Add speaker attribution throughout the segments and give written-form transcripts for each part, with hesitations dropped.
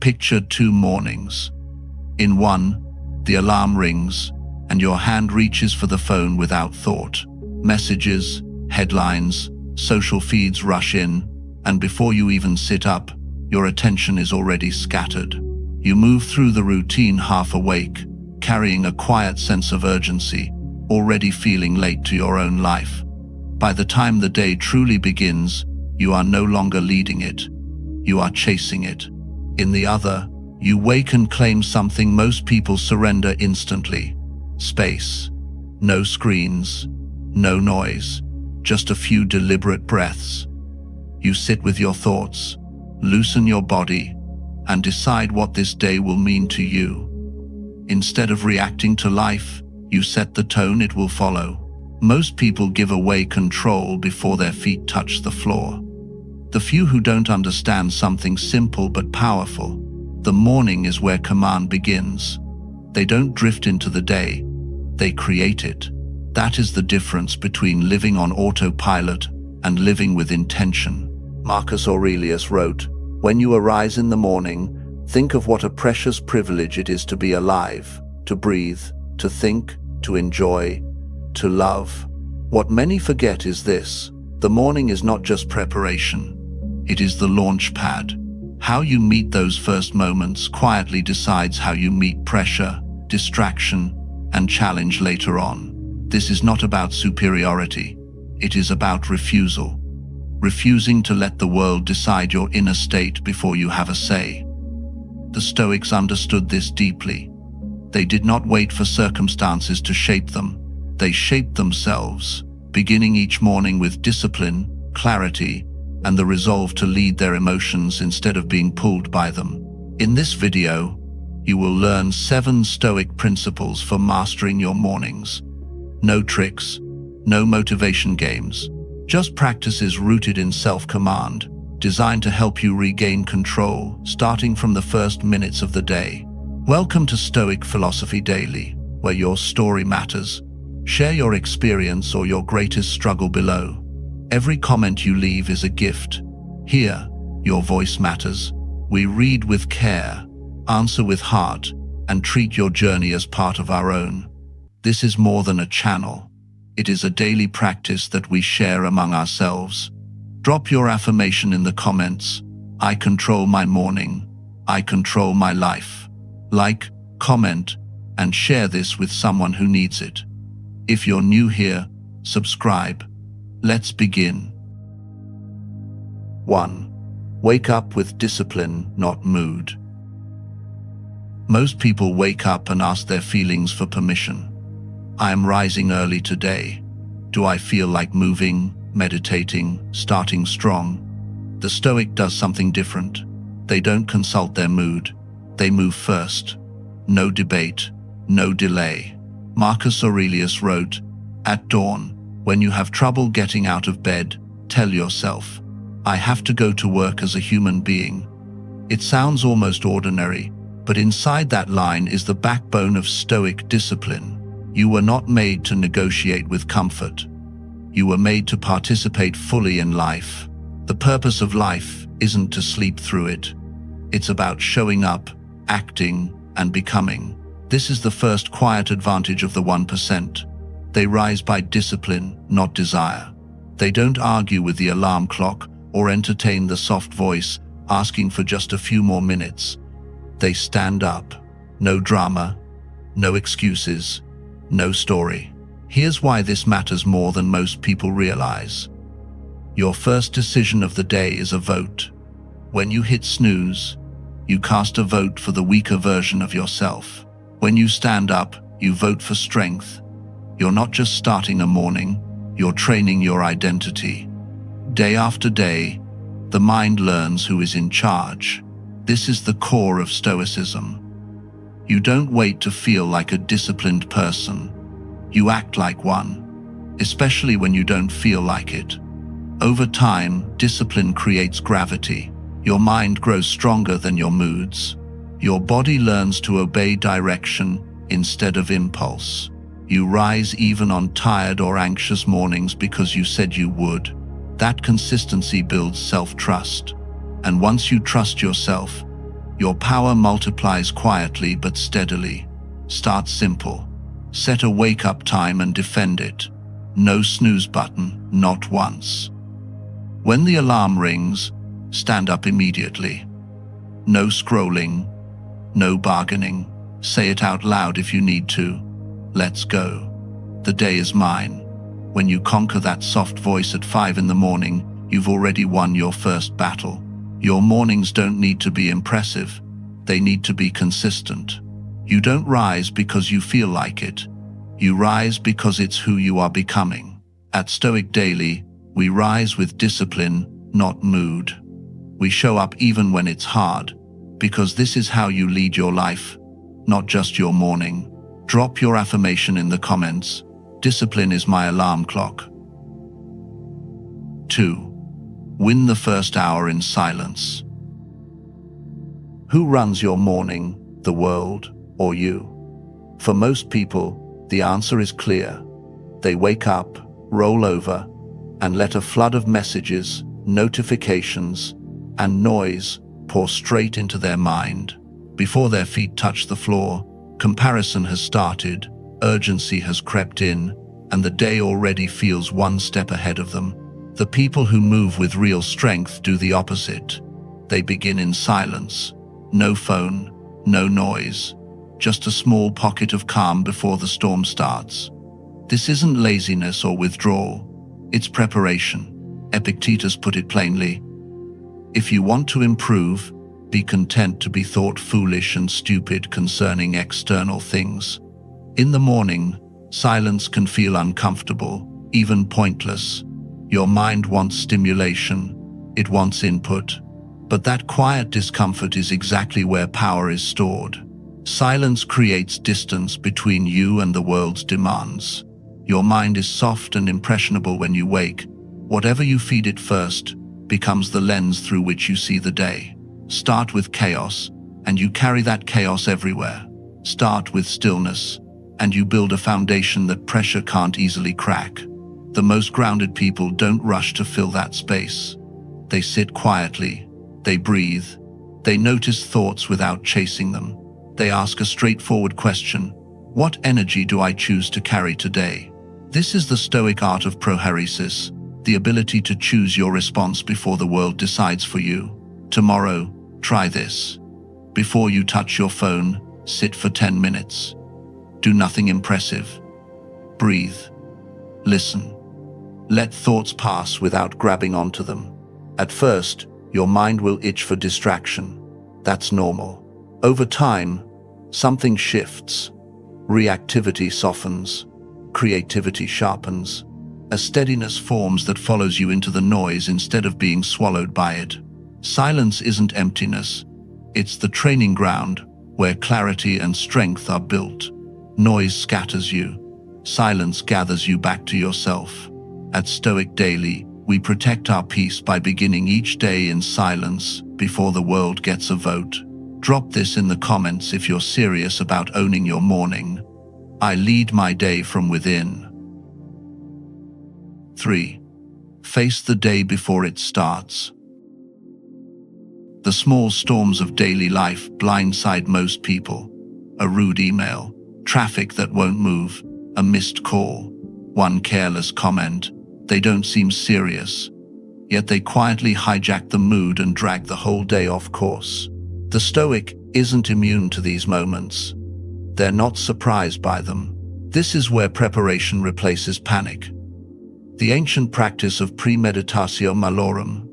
Speaker 1: Picture two mornings. In one, the alarm rings, and your hand reaches for the phone without thought. Messages, headlines, social feeds rush in, and before you even sit up, your attention is already scattered. You move through the routine half awake, carrying a quiet sense of urgency, already feeling late to your own life. By the time the day truly begins, you are no longer leading it. You are chasing it. In the other, you wake and claim something most people surrender instantly: space. No screens, no noise, just a few deliberate breaths. You sit with your thoughts, loosen your body, and decide what this day will mean to you. Instead of reacting to life, you set the tone it will follow. Most people give away control before their feet touch the floor. The few who don't understand something simple but powerful: the morning is where command begins. They don't drift into the day, they create it. That is the difference between living on autopilot and living with intention. Marcus Aurelius wrote, "When you arise in the morning, think of what a precious privilege it is to be alive, to breathe, to think, to enjoy, to love." What many forget is this: the morning is not just preparation. It is the launch pad. How you meet those first moments quietly decides how you meet pressure, distraction, and challenge later on. This is not about superiority. It is about refusal. Refusing to let the world decide your inner state before you have a say. The Stoics understood this deeply. They did not wait for circumstances to shape them. They shaped themselves, beginning each morning with discipline, clarity, and the resolve to lead their emotions instead of being pulled by them. In this video, you will learn 7 Stoic principles for mastering your mornings. No tricks, no motivation games, just practices rooted in self-command, designed to help you regain control, starting from the first minutes of the day. Welcome to Stoic Philosophy Daily, where your story matters. Share your experience or your greatest struggle below. Every comment you leave is a gift. Here, your voice matters. We read with care, answer with heart, and treat your journey as part of our own. This is more than a channel. It is a daily practice that we share among ourselves. Drop your affirmation in the comments. I control my morning. I control my life. Like, comment, and share this with someone who needs it. If you're new here, subscribe. Let's begin. 1. Wake up with discipline, not mood. Most people wake up and ask their feelings for permission. I am rising early today. Do I feel like moving, meditating, starting strong? The Stoic does something different. They don't consult their mood. They move first. No debate, no delay. Marcus Aurelius wrote, "At dawn, when you have trouble getting out of bed, tell yourself, I have to go to work as a human being." It sounds almost ordinary, but inside that line is the backbone of Stoic discipline. You were not made to negotiate with comfort. You were made to participate fully in life. The purpose of life isn't to sleep through it. It's about showing up, acting, and becoming. This is the first quiet advantage of the 1%. They rise by discipline, not desire. They don't argue with the alarm clock or entertain the soft voice asking for just a few more minutes. They stand up. No drama, no excuses, no story. Here's why this matters more than most people realize. Your first decision of the day is a vote. When you hit snooze, you cast a vote for the weaker version of yourself. When you stand up, you vote for strength. You're not just starting a morning, you're training your identity. Day after day, the mind learns who is in charge. This is the core of Stoicism. You don't wait to feel like a disciplined person. You act like one, especially when you don't feel like it. Over time, discipline creates gravity. Your mind grows stronger than your moods. Your body learns to obey direction instead of impulse. You rise even on tired or anxious mornings because you said you would. That consistency builds self-trust. And once you trust yourself, Your power multiplies quietly but steadily. Start simple. Set a wake-up time and defend it. No snooze button, not once. When the alarm rings, stand up immediately. No scrolling, no bargaining. Say it out loud if you need to. Let's go. The day is mine. When you conquer that soft voice at 5 in the morning, you've already won your first battle. Your mornings don't need to be impressive. They need to be consistent. You don't rise because you feel like it. You rise because it's who you are becoming. At Stoic Daily, we rise with discipline, not mood. We show up even when it's hard, because this is how you lead your life, not just your morning. Drop your affirmation in the comments. Discipline is my alarm clock. 2. Win the first hour in silence. Who runs your morning, the world or you? For most people, the answer is clear. They wake up, roll over, and let a flood of messages, notifications, and noise pour straight into their mind. Before their feet touch the floor, comparison has started, urgency has crept in, and the day already feels one step ahead of them. The people who move with real strength do the opposite. They begin in silence. No phone, no noise, just a small pocket of calm before the storm starts. This isn't laziness or withdrawal, it's preparation. Epictetus put it plainly. If you want to improve, be content to be thought foolish and stupid concerning external things. In the morning, silence can feel uncomfortable, even pointless. Your mind wants stimulation, it wants input. But that quiet discomfort is exactly where power is stored. Silence creates distance between you and the world's demands. Your mind is soft and impressionable when you wake. Whatever you feed it first becomes the lens through which you see the day. Start with chaos, and you carry that chaos everywhere. Start with stillness, and you build a foundation that pressure can't easily crack. The most grounded people don't rush to fill that space. They sit quietly, they breathe, they notice thoughts without chasing them. They ask a straightforward question: what energy do I choose to carry today? This is the Stoic art of proheresis, the ability to choose your response before the world decides for you. Tomorrow, try this. Before you touch your phone, sit for 10 minutes. Do nothing impressive. Breathe. Listen. Let thoughts pass without grabbing onto them. At first, your mind will itch for distraction. That's normal. Over time, something shifts. Reactivity softens. Creativity sharpens. A steadiness forms that follows you into the noise instead of being swallowed by it. Silence isn't emptiness. It's the training ground where clarity and strength are built. Noise scatters you. Silence gathers you back to yourself. At Stoic Daily, we protect our peace by beginning each day in silence before the world gets a vote. Drop this in the comments if you're serious about owning your morning. I lead my day from within. 3. Face the day before it starts. The small storms of daily life blindside most people. A rude email, traffic that won't move, a missed call, one careless comment. They don't seem serious, yet they quietly hijack the mood and drag the whole day off course. The Stoic isn't immune to these moments. They're not surprised by them. This is where preparation replaces panic. The ancient practice of premeditatio malorum,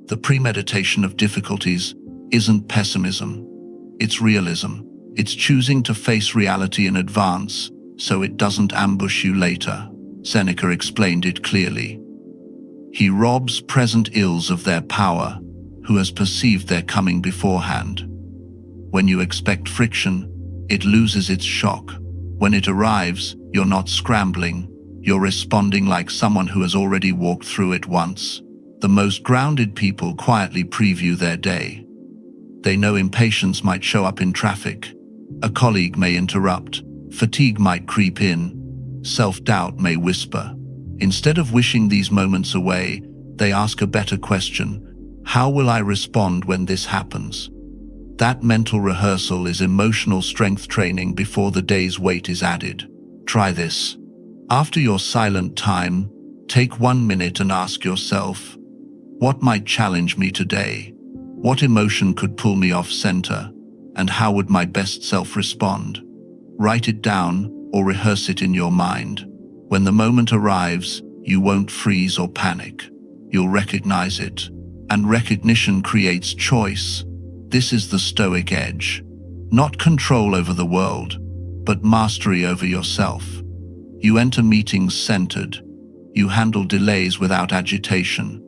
Speaker 1: the premeditation of difficulties, isn't pessimism. It's realism. It's choosing to face reality in advance so it doesn't ambush you later. Seneca explained it clearly. He robs present ills of their power who has perceived their coming beforehand. When you expect friction, it loses its shock. When it arrives, you're not scrambling, you're responding like someone who has already walked through it once. The most grounded people quietly preview their day. They know impatience might show up in traffic. A colleague may interrupt. Fatigue might creep in. Self-doubt may whisper. Instead of wishing these moments away, they ask a better question: how will I respond when this happens? That mental rehearsal is emotional strength training before the day's weight is added. Try this. After your silent time, take 1 minute and ask yourself, what might challenge me today? What emotion could pull me off center? And how would my best self respond? Write it down or rehearse it in your mind. When the moment arrives, you won't freeze or panic. You'll recognize it. And recognition creates choice. This is the Stoic edge. Not control over the world, but mastery over yourself. You enter meetings centered. You handle delays without agitation.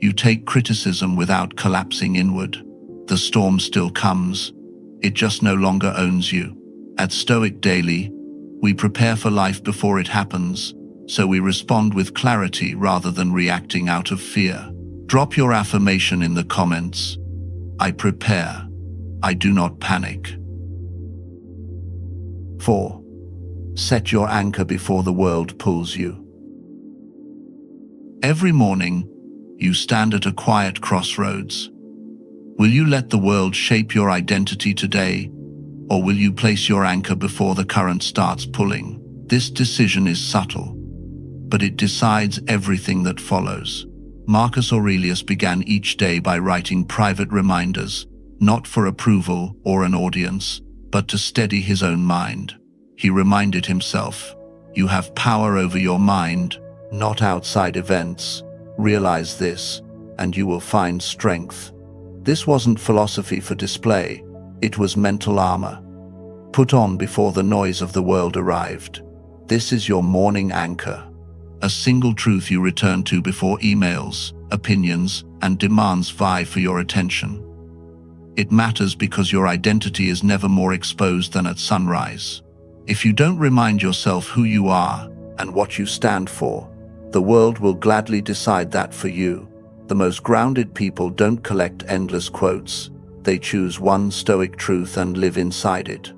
Speaker 1: You take criticism without collapsing inward. The storm still comes. It just no longer owns you. At Stoic Daily, we prepare for life before it happens, so we respond with clarity rather than reacting out of fear. Drop your affirmation in the comments. I prepare. I do not panic. 4. Set your anchor before the world pulls you. Every morning, you stand at a quiet crossroads. Will you let the world shape your identity today, or will you place your anchor before the current starts pulling? This decision is subtle, but it decides everything that follows. Marcus Aurelius began each day by writing private reminders, not for approval or an audience, but to steady his own mind. He reminded himself, you have power over your mind, not outside events. Realize this, and you will find strength. This wasn't philosophy for display, it was mental armor, put on before the noise of the world arrived. This is your morning anchor. A single truth you return to before emails, opinions, and demands vie for your attention. It matters because your identity is never more exposed than at sunrise. If you don't remind yourself who you are and what you stand for, the world will gladly decide that for you. The most grounded people don't collect endless quotes. They choose one Stoic truth and live inside it.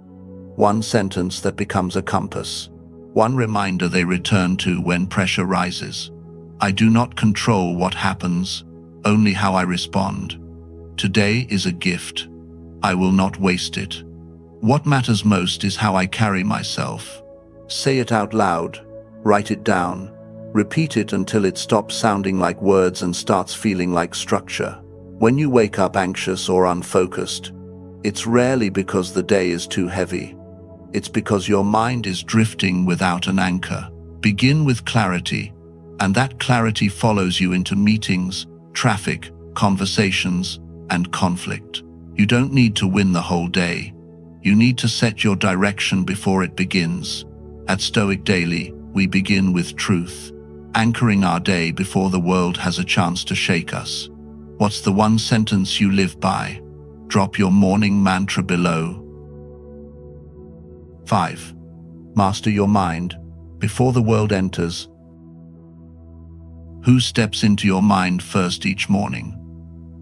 Speaker 1: One sentence that becomes a compass. One reminder they return to when pressure rises. I do not control what happens, only how I respond. Today is a gift. I will not waste it. What matters most is how I carry myself. Say it out loud, write it down, repeat it until it stops sounding like words and starts feeling like structure. When you wake up anxious or unfocused, it's rarely because the day is too heavy. It's because your mind is drifting without an anchor. Begin with clarity, and that clarity follows you into meetings, traffic, conversations, and conflict. You don't need to win the whole day. You need to set your direction before it begins. At Stoic Daily, we begin with truth, anchoring our day before the world has a chance to shake us. What's the one sentence you live by? Drop your morning mantra below. 5. Master your mind before the world enters. Who steps into your mind first each morning?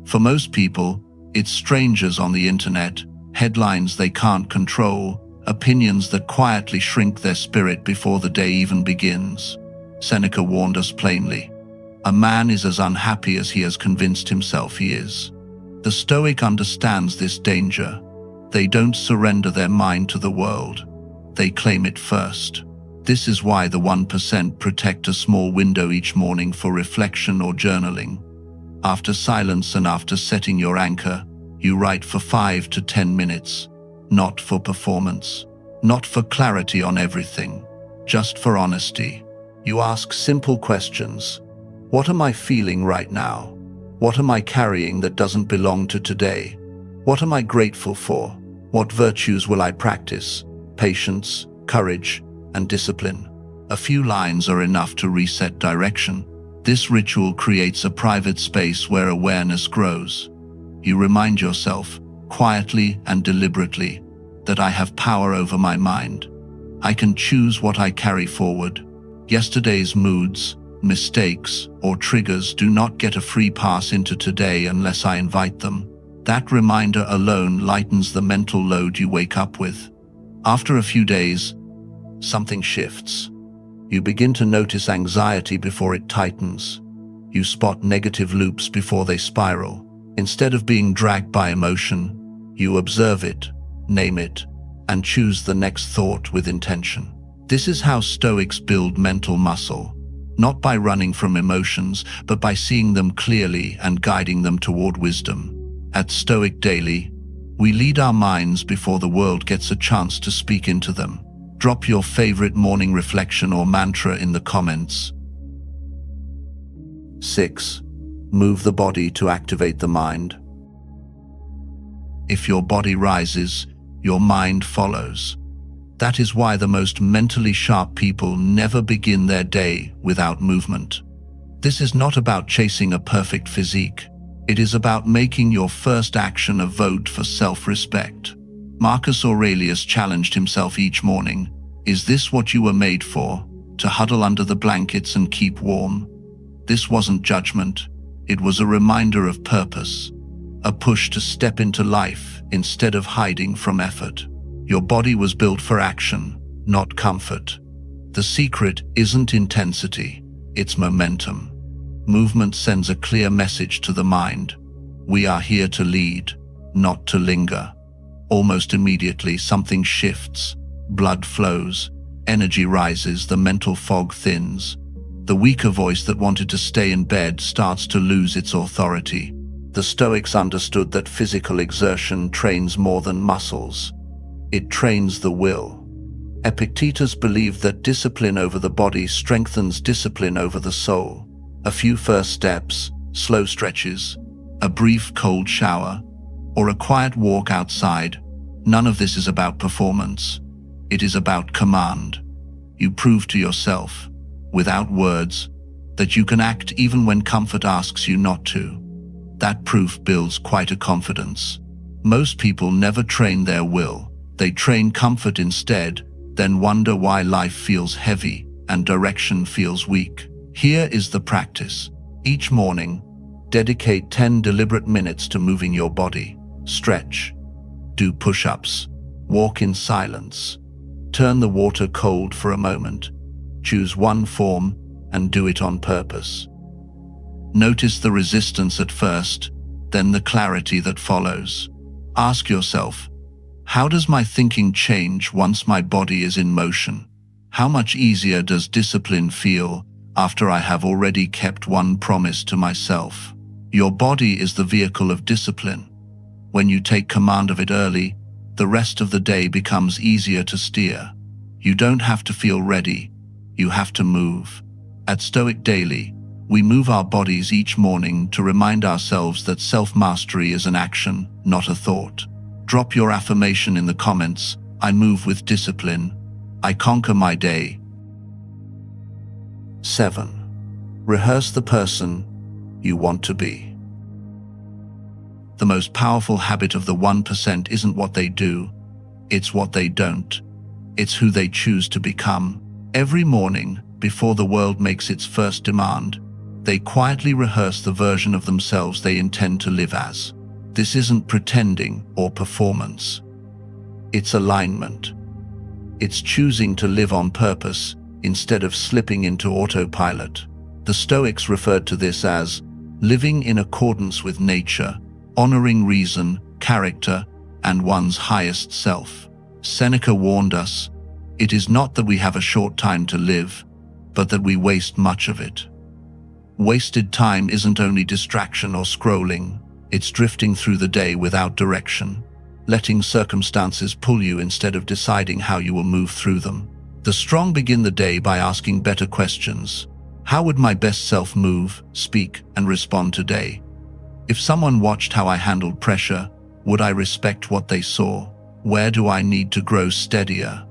Speaker 1: For most people, it's strangers on the internet, headlines they can't control, opinions that quietly shrink their spirit before the day even begins. Seneca warned us plainly, a man is as unhappy as he has convinced himself he is. The Stoic understands this danger. They don't surrender their mind to the world. They claim it first. This is why the 1% protect a small window each morning for reflection or journaling. After silence and after setting your anchor, you write for 5 to 10 minutes, not for performance, not for clarity on everything, just for honesty. You ask simple questions. What am I feeling right now? What am I carrying that doesn't belong to today? What am I grateful for? What virtues will I practice? Patience, courage, and discipline. A few lines are enough to reset direction. This ritual creates a private space where awareness grows. You remind yourself, quietly and deliberately, that I have power over my mind. I can choose what I carry forward. Yesterday's moods, mistakes, or triggers do not get a free pass into today unless I invite them. That reminder alone lightens the mental load you wake up with. After a few days, something shifts. You begin to notice anxiety before it tightens. You spot negative loops before they spiral. Instead of being dragged by emotion, You observe it, name it, and choose the next thought with intention. This is how Stoics build mental muscle, not by running from emotions, but by seeing them clearly and guiding them toward wisdom. At Stoic Daily, we lead our minds before the world gets a chance to speak into them. Drop your favorite morning reflection or mantra in the comments. 6. Move the body to activate the mind. If your body rises, your mind follows. That is why the most mentally sharp people never begin their day without movement. This is not about chasing a perfect physique. It is about making your first action a vote for self-respect. Marcus Aurelius challenged himself each morning. Is this what you were made for? To huddle under the blankets and keep warm? This wasn't judgment. It was a reminder of purpose. A push to step into life instead of hiding from effort. Your body was built for action, not comfort. The secret isn't intensity, it's momentum. Movement sends a clear message to the mind. We are here to lead, not to linger. Almost immediately, something shifts. Blood flows, energy rises, the mental fog thins. The weaker voice that wanted to stay in bed starts to lose its authority. The Stoics understood that physical exertion trains more than muscles. It trains the will. Epictetus believed that discipline over the body strengthens discipline over the soul. A few first steps, slow stretches, a brief cold shower, or a quiet walk outside, none of this is about performance. It is about command. You prove to yourself, without words, that you can act even when comfort asks you not to. That proof builds quite a confidence. Most people never train their will. They train comfort instead, then wonder why life feels heavy and direction feels weak. Here is the practice. Each morning, dedicate 10 deliberate minutes to moving your body. Stretch. Do push-ups. Walk in silence. Turn the water cold for a moment. Choose one form and do it on purpose. Notice the resistance at first, then the clarity that follows. Ask yourself, how does my thinking change once my body is in motion? How much easier does discipline feel after I have already kept one promise to myself? Your body is the vehicle of discipline. When you take command of it early, the rest of the day becomes easier to steer. You don't have to feel ready, you have to move. At Stoic Daily, we move our bodies each morning to remind ourselves that self-mastery is an action, not a thought. Drop your affirmation in the comments. I move with discipline. I conquer my day. 7. Rehearse the person you want to be. The most powerful habit of the 1% isn't what they do, it's what they don't. It's who they choose to become. Every morning, before the world makes its first demand, they quietly rehearse the version of themselves they intend to live as. This isn't pretending or performance. It's alignment. It's choosing to live on purpose instead of slipping into autopilot. The Stoics referred to this as living in accordance with nature, honoring reason, character, and one's highest self. Seneca warned us, it is not that we have a short time to live, but that we waste much of it. Wasted time isn't only distraction or scrolling, it's drifting through the day without direction, letting circumstances pull you instead of deciding how you will move through them. The strong begin the day by asking better questions. How would my best self move, speak, and respond today? If someone watched how I handled pressure, would I respect what they saw? Where do I need to grow steadier,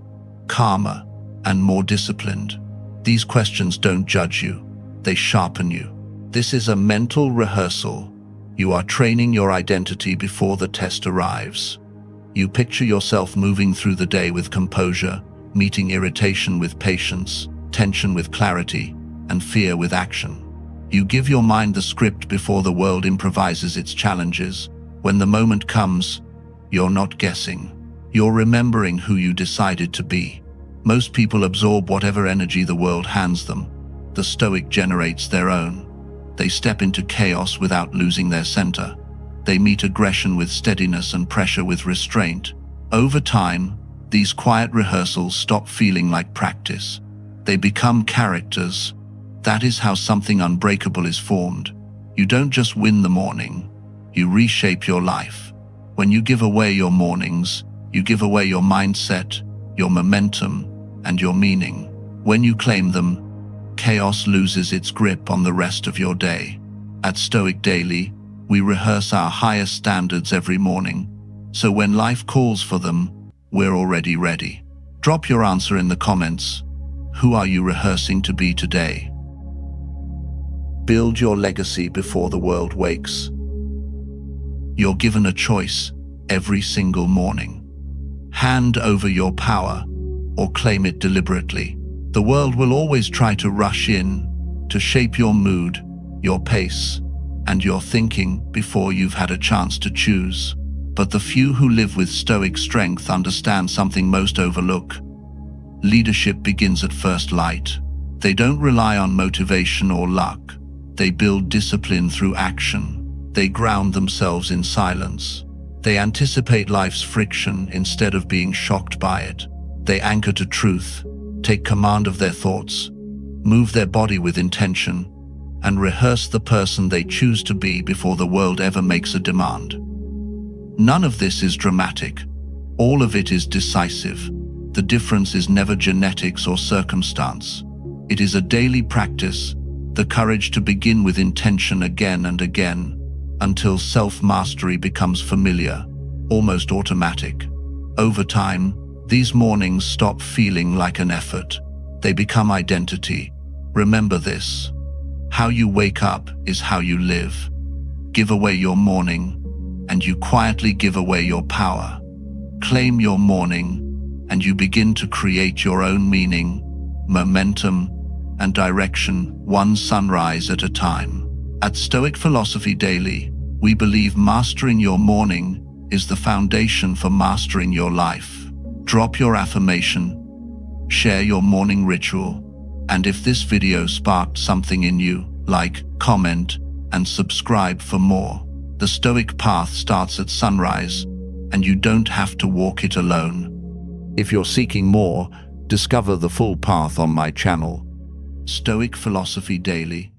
Speaker 1: calmer, and more disciplined? These questions don't judge you, they sharpen you. This is a mental rehearsal. You are training your identity before the test arrives. You picture yourself moving through the day with composure, meeting irritation with patience, tension with clarity, and fear with action. You give your mind the script before the world improvises its challenges. When the moment comes, you're not guessing. You're remembering who you decided to be. Most people absorb whatever energy the world hands them. The Stoic generates their own. They step into chaos without losing their center. They meet aggression with steadiness and pressure with restraint. Over time, these quiet rehearsals stop feeling like practice. They become characters. That is how something unbreakable is formed. You don't just win the morning, you reshape your life. When you give away your mornings, you give away your mindset, your momentum, and your meaning. When you claim them, chaos loses its grip on the rest of your day. At Stoic Daily, we rehearse our highest standards every morning, so when life calls for them, we're already ready. Drop your answer in the comments. Who are you rehearsing to be today? Build your legacy before the world wakes. You're given a choice every single morning. Hand over your power or claim it deliberately. The world will always try to rush in, to shape your mood, your pace, and your thinking before you've had a chance to choose. But the few who live with stoic strength understand something most overlook. Leadership begins at first light. They don't rely on motivation or luck. They build discipline through action. They ground themselves in silence. They anticipate life's friction instead of being shocked by it. They anchor to truth, take command of their thoughts, move their body with intention, and rehearse the person they choose to be before the world ever makes a demand. None of this is dramatic. All of it is decisive. The difference is never genetics or circumstance. It is a daily practice, the courage to begin with intention again and again, until self-mastery becomes familiar, almost automatic. Over time, these mornings stop feeling like an effort. They become identity. Remember this. How you wake up is how you live. Give away your morning, and you quietly give away your power. Claim your morning, and you begin to create your own meaning, momentum, and direction, one sunrise at a time. At Stoic Philosophy Daily, we believe mastering your morning is the foundation for mastering your life. Drop your affirmation, share your morning ritual, and if this video sparked something in you, like, comment, and subscribe for more. The Stoic path starts at sunrise, and you don't have to walk it alone. If you're seeking more, discover the full path on my channel, Stoic Philosophy Daily.